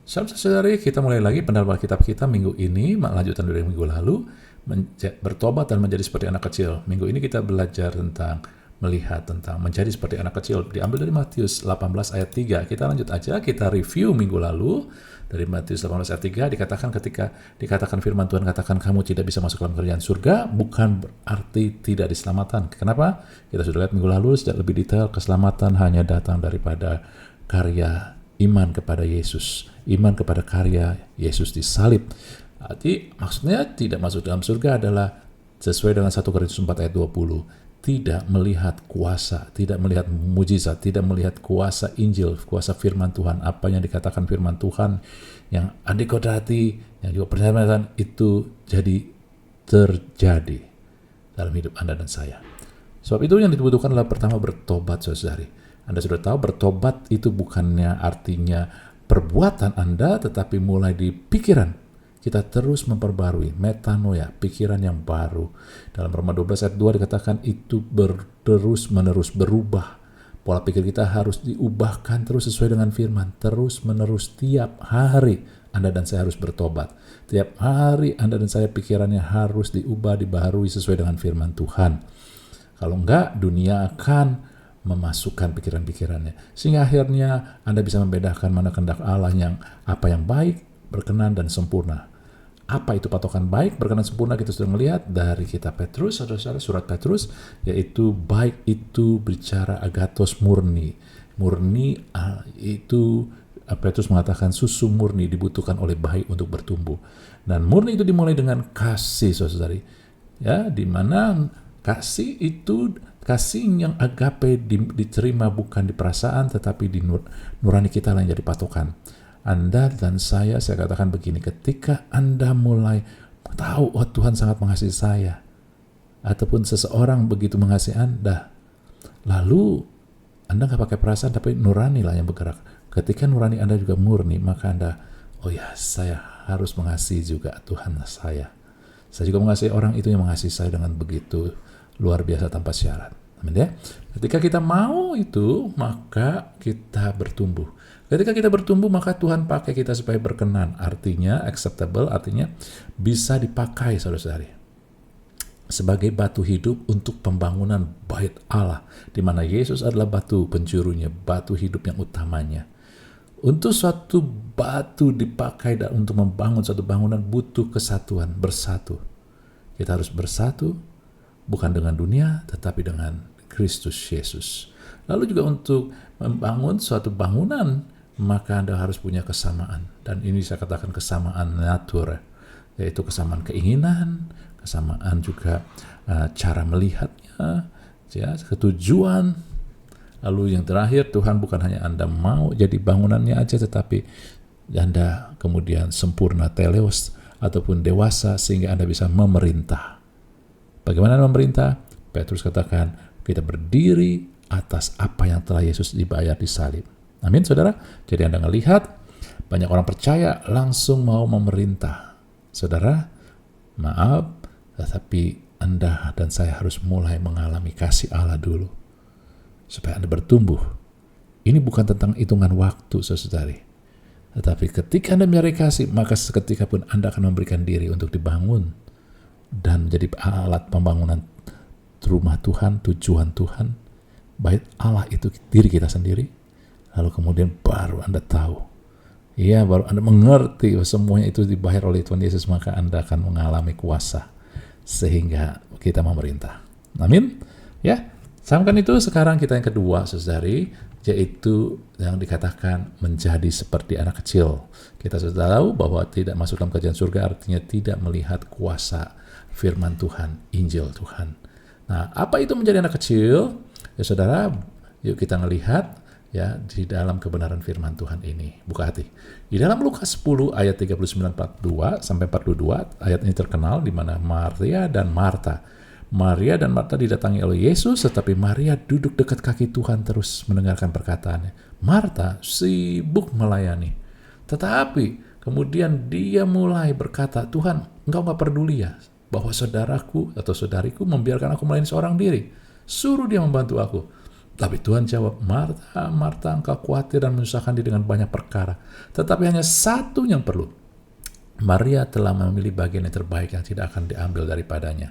Saudara-saudari, kita mulai lagi pendalaman kitab kita minggu ini, lanjutan dari minggu lalu, bertobat dan menjadi seperti anak kecil. Minggu ini kita belajar tentang melihat, tentang menjadi seperti anak kecil. Diambil dari Matius 18 ayat 3. Kita lanjut aja, kita review minggu lalu. Dari Matius 18 ayat 3 dikatakan ketika dikatakan firman Tuhan katakan kamu tidak bisa masuk dalam kerajaan surga, bukan berarti tidak diselamatkan. Kenapa? Kita sudah lihat minggu lalu sejak lebih detail, keselamatan hanya datang daripada karya iman kepada Yesus, iman kepada karya Yesus di salib. Jadi maksudnya tidak masuk dalam surga adalah sesuai dengan 1 Korintus 4 ayat 20. Tidak melihat kuasa, tidak melihat mujizat, tidak melihat kuasa Injil, kuasa firman Tuhan, apa yang dikatakan firman Tuhan yang adikodrati, yang juga percaya itu jadi terjadi dalam hidup Anda dan saya. Sebab itu yang dibutuhkan adalah pertama bertobat, saudari. Anda sudah tahu bertobat itu bukannya artinya perbuatan Anda, tetapi mulai di pikiran. Kita terus memperbarui, metanoia, pikiran yang baru. Dalam Roma 12 ayat 2 dikatakan itu terus menerus berubah. Pola pikir kita harus diubahkan terus sesuai dengan firman. Terus menerus tiap hari Anda dan saya harus bertobat. Tiap hari Anda dan saya pikirannya harus diubah, dibaharui sesuai dengan firman Tuhan. Kalau enggak, dunia akan memasukkan pikiran-pikirannya. Sehingga akhirnya Anda bisa membedakan mana kehendak Allah yang apa yang baik, berkenan, dan sempurna. Apa itu patokan baik, berkenan, sempurna? Kita sudah melihat dari kitab Petrus, saudara-saudara, surat Petrus, yaitu baik itu bicara agatos murni. Murni itu Petrus mengatakan susu murni dibutuhkan oleh bayi untuk bertumbuh. Dan murni itu dimulai dengan kasih, saudari. Ya, di mana kasih itu kasih yang agape diterima bukan di perasaan tetapi di nurani kita yang jadi patokan. Anda dan saya katakan begini, ketika Anda mulai tahu, oh Tuhan sangat mengasihi saya, ataupun seseorang begitu mengasihi Anda, lalu Anda nggak pakai perasaan, tapi nurani lah yang bergerak. Ketika nurani Anda juga murni, maka Anda, oh ya, saya harus mengasihi juga Tuhan saya. Saya juga mengasihi orang itu yang mengasihi saya dengan begitu luar biasa tanpa syarat. Amin ya. Ketika kita mau itu, maka kita bertumbuh. Ketika kita bertumbuh, maka Tuhan pakai kita supaya berkenan. Artinya acceptable, artinya bisa dipakai, saudara-saudari, sebagai batu hidup untuk pembangunan bait Allah, di mana Yesus adalah batu penjurunya, batu hidup yang utamanya. Untuk suatu batu dipakai dan untuk membangun suatu bangunan butuh kesatuan, bersatu. Kita harus bersatu, bukan dengan dunia, tetapi dengan Kristus Yesus. Lalu juga untuk membangun suatu bangunan, maka Anda harus punya kesamaan. Dan ini saya katakan kesamaan natur, yaitu kesamaan keinginan, kesamaan juga cara melihatnya, ya, ketujuan. Lalu yang terakhir, Tuhan bukan hanya Anda mau jadi bangunannya aja, tetapi Anda kemudian sempurna, teleos, ataupun dewasa, sehingga Anda bisa memerintah. Bagaimana memerintah? Petrus katakan, kita berdiri atas apa yang telah Yesus dibayar di salib. Amin, saudara. Jadi Anda melihat banyak orang percaya langsung mau memerintah. Saudara, maaf, tetapi Anda dan saya harus mulai mengalami kasih Allah dulu, supaya Anda bertumbuh. Ini bukan tentang hitungan waktu, saudari. Tetapi ketika Anda mencari kasih, maka seketika pun Anda akan memberikan diri untuk dibangun dan menjadi alat pembangunan rumah Tuhan, tujuan Tuhan. Bait Allah itu diri kita sendiri. Lalu kemudian baru Anda tahu, ya, baru Anda mengerti bahwa semuanya itu dibayar oleh Tuhan Yesus, maka Anda akan mengalami kuasa sehingga kita memerintah. Amin. Ya, samkan itu. Sekarang kita yang kedua, saudari, yaitu yang dikatakan menjadi seperti anak kecil. Kita sudah tahu bahwa tidak masuk dalam kerajaan surga artinya tidak melihat kuasa firman Tuhan, Injil Tuhan. Nah, apa itu menjadi anak kecil? Ya saudara, yuk kita melihat ya di dalam kebenaran firman Tuhan ini. Buka hati. Di dalam Lukas 10 ayat 39-42 sampai 42, ayat ini terkenal di mana Maria dan Marta didatangi oleh Yesus, tetapi Maria duduk dekat kaki Tuhan terus mendengarkan perkataannya. Marta sibuk melayani. Tetapi kemudian dia mulai berkata, Tuhan, Engkau gak peduli ya bahwa saudaraku atau saudariku membiarkan aku melayani seorang diri. Suruh dia membantu aku. Tapi Tuhan jawab, Marta, Marta, engkau khawatir dan menyusahkan diri dengan banyak perkara. Tetapi hanya satu yang perlu. Maria telah memilih bagian yang terbaik yang tidak akan diambil daripadanya.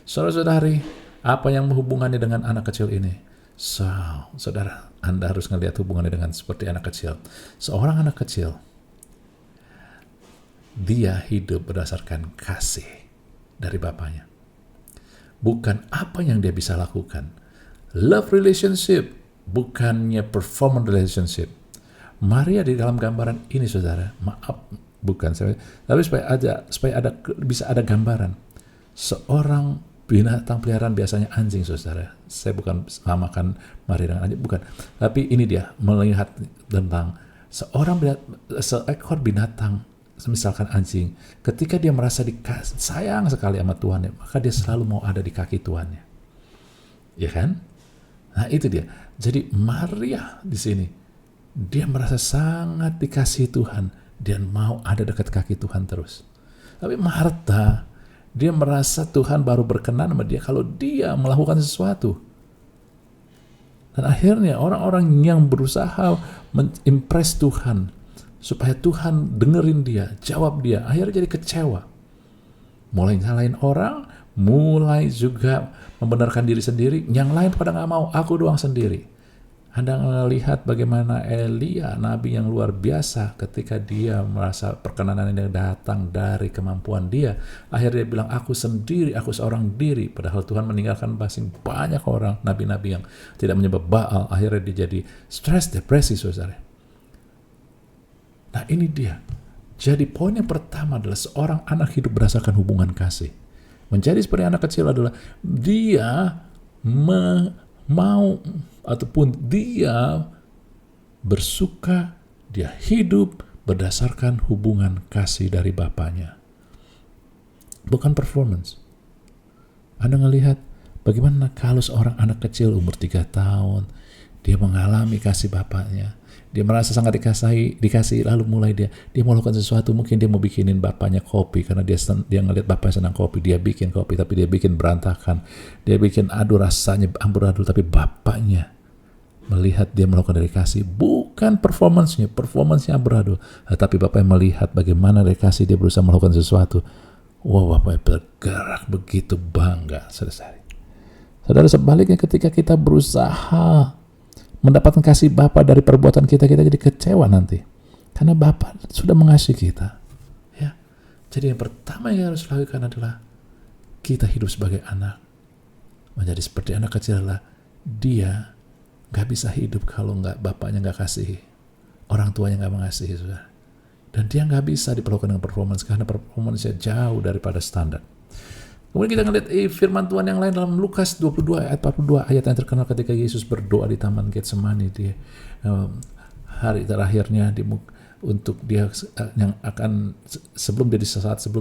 Saudara-saudari, apa yang menghubungannya dengan anak kecil ini? Saudara, Anda harus melihat hubungannya dengan seperti anak kecil. Seorang anak kecil, dia hidup berdasarkan kasih dari bapaknya. Bukan apa yang dia bisa lakukan. Love relationship, bukannya performance relationship. Maria di dalam gambaran ini, saudara, tapi supaya bisa ada gambaran. Seorang binatang peliharaan, biasanya anjing, saudara. Saya bukan samakan Maria dengan anjing, bukan. Tapi ini dia melihat tentang seekor binatang, misalkan anjing, ketika dia merasa sayang sekali sama Tuhan, maka dia selalu mau ada di kaki Tuhannya. Ya kan? Nah, itu dia. Jadi Maria di sini, dia merasa sangat dikasihi Tuhan, dia mau ada dekat kaki Tuhan terus. Tapi Marta, dia merasa Tuhan baru berkenan sama dia kalau dia melakukan sesuatu. Dan akhirnya orang-orang yang berusaha mengimpress Tuhan, supaya Tuhan dengerin dia, jawab dia, akhirnya jadi kecewa. Mulai nyalain orang, mulai juga membenarkan diri sendiri, yang lain pada gak mau, aku doang sendiri. Anda melihat bagaimana Elia, nabi yang luar biasa, ketika dia merasa perkenanan yang datang dari kemampuan dia, akhirnya dia bilang, aku sendiri, aku seorang diri. Padahal Tuhan meninggalkan banyak orang, nabi-nabi yang tidak menyembah Baal. Akhirnya dia jadi stres, depresi, saudara. Nah, ini dia. Jadi poin yang pertama adalah seorang anak hidup berdasarkan hubungan kasih. Menjadi seperti anak kecil adalah dia mau ataupun dia bersuka, dia hidup berdasarkan hubungan kasih dari bapaknya. Bukan performance. Anda ngelihat bagaimana kalau seorang anak kecil umur 3 tahun, dia mengalami kasih bapaknya. Dia merasa sangat dikasih, lalu mulai dia mau lakukan sesuatu. Mungkin dia mau bikinin bapaknya kopi, karena dia ngelihat bapaknya senang kopi. Dia bikin kopi, tapi dia bikin berantakan. Dia bikin rasanya amburadul, tapi bapaknya melihat dia melakukan dari kasih. Bukan performance-nya amburadul. Tapi bapaknya melihat bagaimana dari kasih dia berusaha melakukan sesuatu. Wow, bapaknya bergerak begitu bangga. Saudara, sebaliknya ketika kita berusaha mendapatkan kasih Bapa dari perbuatan kita jadi kecewa nanti. Karena Bapa sudah mengasihi kita. Ya. Jadi yang pertama yang harus lakukan adalah kita hidup sebagai anak. Menjadi seperti anak kecil adalah dia gak bisa hidup kalau bapaknya gak kasihi. Orang tuanya gak mengasihi. Saudara. Dan dia gak bisa diperlukan dengan performance, karena performance-nya jauh daripada standar. Kemudian kita ngelihat firman Tuhan yang lain dalam Lukas 22 ayat 42, ayat yang terkenal ketika Yesus berdoa di Taman Getsemani, dia hari terakhirnya untuk dia yang akan sebelum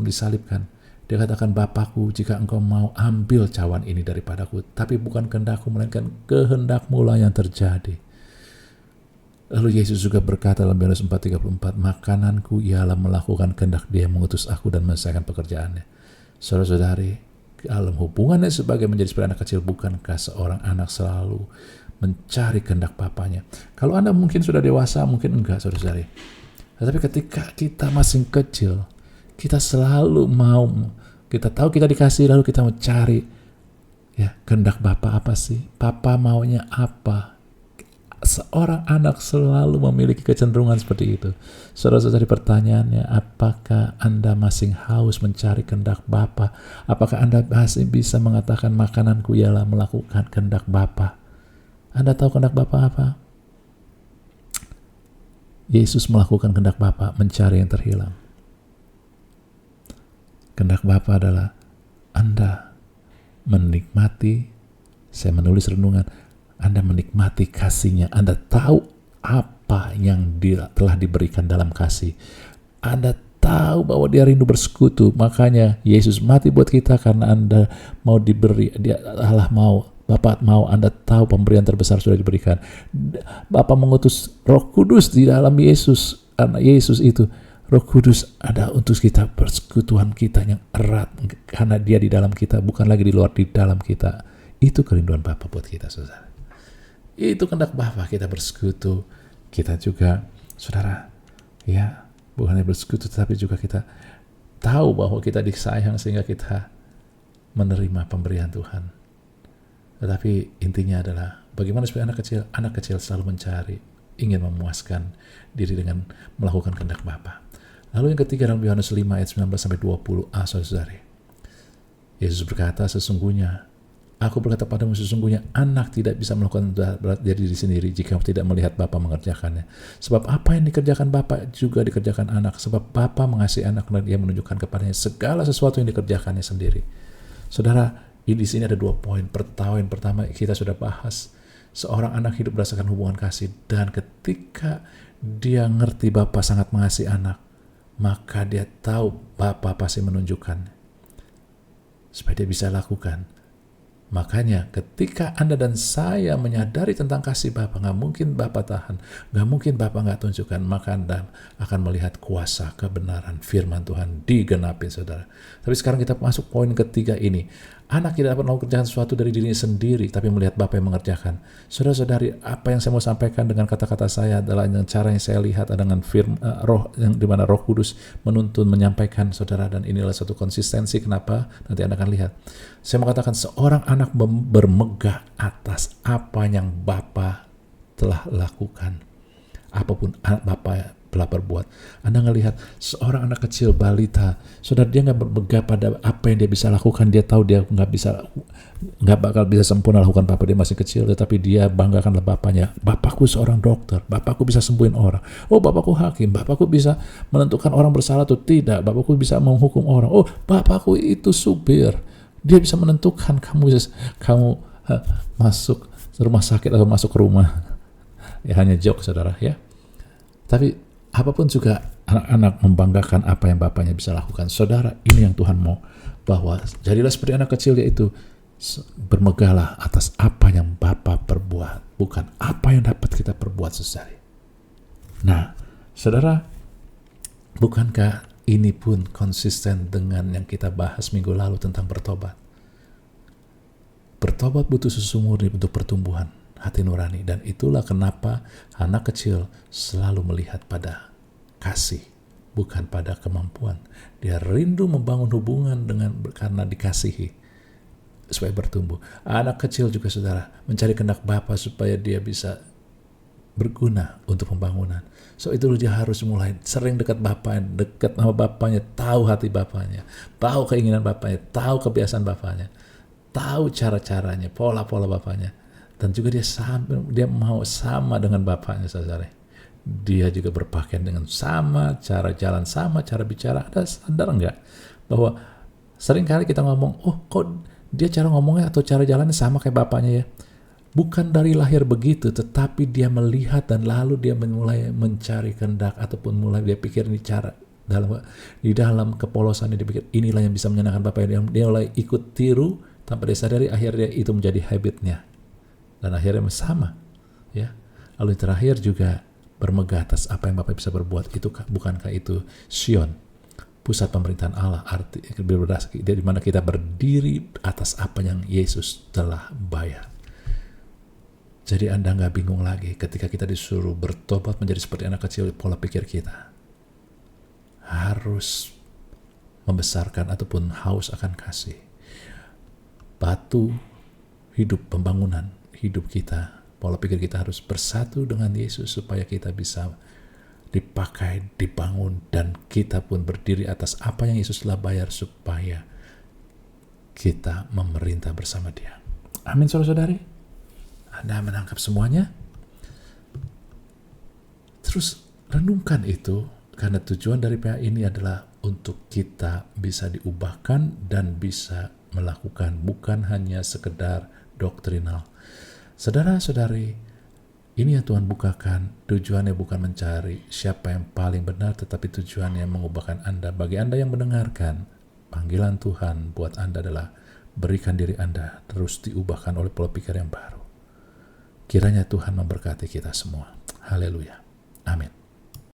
disalibkan, dia katakan, Bapakku, jika engkau mau, ambil cawan ini daripadaku, tapi bukan kehendakku melainkan kehendakmu lah yang terjadi. Lalu Yesus juga berkata dalam Yohanes 4:34, makananku ialah melakukan kehendak Dia yang mengutus aku dan menyelesaikan pekerjaannya. Saudara-saudari, dalam hubungannya sebagai menjadi seperti anak kecil, bukankah seorang anak selalu mencari kehendak bapaknya? Kalau Anda mungkin sudah dewasa, mungkin enggak, saudara-saudari. Tetapi ketika kita masih kecil, kita selalu kita tahu kita dikasih, lalu kita mencari, ya, kehendak Bapa apa sih? Papa maunya apa? Seorang anak selalu memiliki kecenderungan seperti itu. Saudara-saudari, pertanyaannya, apakah Anda masih haus mencari kehendak Bapa? Apakah Anda masih bisa mengatakan makananku ialah melakukan kehendak Bapa? Anda tahu kehendak Bapa apa? Yesus melakukan kehendak Bapa, mencari yang terhilang. Kehendak Bapa adalah Anda menikmati, saya menulis renungan, Anda menikmati kasih-Nya. Anda tahu apa yang telah diberikan dalam kasih. Anda tahu bahwa Dia rindu bersekutu. Makanya Yesus mati buat kita, karena Anda mau diberi. Allah mau, Bapa mau. Anda tahu pemberian terbesar sudah diberikan. Bapa mengutus Roh Kudus di dalam Yesus. Karena Yesus itu, Roh Kudus ada untuk kita, persekutuan kita yang erat. Karena Dia di dalam kita, bukan lagi di luar, di dalam kita. Itu kerinduan Bapa buat kita, saudara. Itu kehendak Bapa, kita bersekutu. Kita juga, saudara, ya, bukan hanya bersekutu, tetapi juga kita tahu bahwa kita disayang sehingga kita menerima pemberian Tuhan. Tetapi intinya adalah bagaimana supaya anak kecil selalu mencari, ingin memuaskan diri dengan melakukan kehendak Bapa. Lalu yang ketiga dalam Yohanes 5 ayat 19-20a, saudara-saudari. Yesus berkata, sesungguhnya aku berkata padamu, sesungguhnya anak tidak bisa melakukan berat diri sendiri jika tidak melihat Bapa mengerjakannya. Sebab apa yang dikerjakan Bapa juga dikerjakan anak. Sebab Bapa mengasihi anak dan Dia menunjukkan kepadanya segala sesuatu yang dikerjakannya sendiri. Saudara, di sini ada 2 poin. Poin pertama kita sudah bahas. Seorang anak hidup berdasarkan hubungan kasih, dan ketika dia ngerti Bapa sangat mengasihi anak, maka dia tahu Bapa pasti menunjukkan supaya dia bisa lakukan. Makanya ketika Anda dan saya menyadari tentang kasih Bapa, gak mungkin Bapa tahan, gak mungkin Bapa gak tunjukkan, maka Anda akan melihat kuasa kebenaran firman Tuhan digenapi, saudara. Tapi sekarang kita masuk poin ketiga ini. Anak tidak dapat mengerjakan sesuatu dari dirinya sendiri, tapi melihat Bapa yang mengerjakan. Saudara-saudari, apa yang saya mau sampaikan dengan kata-kata saya adalah yang cara yang saya lihat dengan roh, yang dimana Roh Kudus menuntun, menyampaikan, saudara, dan inilah satu konsistensi kenapa nanti Anda akan lihat. Saya mau katakan seorang anak bermegah atas apa yang Bapa telah lakukan. Apapun Bapa telah berbuat. Anda ngelihat seorang anak kecil, balita, saudara, dia nggak bermegah pada apa yang dia bisa lakukan. Dia tahu dia nggak bakal bisa sempurna lakukan Bapa, dia masih kecil, tetapi dia banggakanlah Bapaknya. Bapakku seorang dokter, Bapakku bisa sembuhin orang. Oh, Bapakku hakim, Bapakku bisa menentukan orang bersalah atau tidak. Bapakku bisa menghukum orang. Oh, Bapakku itu supir. Dia bisa menentukan kamu masuk rumah sakit atau masuk ke rumah. Ya, hanya joke, saudara, ya. Tapi apapun juga anak-anak membanggakan apa yang Bapaknya bisa lakukan. Saudara, ini yang Tuhan mau, bahwa jadilah seperti anak kecil, yaitu bermegahlah atas apa yang Bapa perbuat, bukan apa yang dapat kita perbuat sendiri. Nah, saudara, bukankah ini pun konsisten dengan yang kita bahas minggu lalu tentang bertobat? Bertobat butuh susu murni untuk pertumbuhan hati nurani, dan itulah kenapa anak kecil selalu melihat pada kasih, bukan pada kemampuan. Dia rindu membangun hubungan karena dikasihi supaya bertumbuh. Anak kecil juga, saudara, mencari kehendak Bapa supaya dia bisa berguna untuk pembangunan. So itu dia harus mulai sering dekat Bapaknya, dekat sama Bapaknya, tahu hati Bapaknya, tahu keinginan Bapaknya, tahu kebiasaan Bapaknya, tahu cara-caranya, pola-pola Bapaknya. Dan juga dia mau sama dengan Bapaknya, saudara. Dia juga berpakaian dengan sama, cara jalan sama, cara bicara. Ada sadar enggak bahwa seringkali kita ngomong, oh kok dia cara ngomongnya atau cara jalannya sama kayak Bapaknya ya? Bukan dari lahir begitu, tetapi dia melihat dan lalu dia mulai mencari kehendak, ataupun mulai dia pikir ini cara di dalam kepolosannya, dia pikir inilah yang bisa menyenangkan Bapa. Dia mulai ikut tiru tanpa dia sadari, akhirnya itu menjadi habitnya dan akhirnya sama, ya. Lalu terakhir juga bermegah atas apa yang Bapa bisa berbuat. Itu bukankah itu Sion, pusat pemerintahan Allah, arti di mana kita berdiri atas apa yang Yesus telah bayar. Jadi Anda nggak bingung lagi ketika kita disuruh bertobat menjadi seperti anak kecil. Pola pikir kita harus membesarkan ataupun haus akan kasih. Batu hidup, pembangunan hidup kita, pola pikir kita harus bersatu dengan Yesus supaya kita bisa dipakai, dibangun, dan kita pun berdiri atas apa yang Yesus telah bayar supaya kita memerintah bersama Dia. Amin, saudara-saudari. Anda menangkap semuanya? Terus renungkan itu, karena tujuan dari PA ini adalah untuk kita bisa diubahkan dan bisa melakukan, bukan hanya sekedar doktrinal. Saudara-saudari, ini yang Tuhan bukakan. Tujuannya bukan mencari siapa yang paling benar, tetapi tujuannya mengubahkan Anda. Bagi Anda yang mendengarkan, panggilan Tuhan buat Anda adalah berikan diri Anda terus diubahkan oleh pola pikir yang baru. Kiranya Tuhan memberkati kita semua. Haleluya. Amin.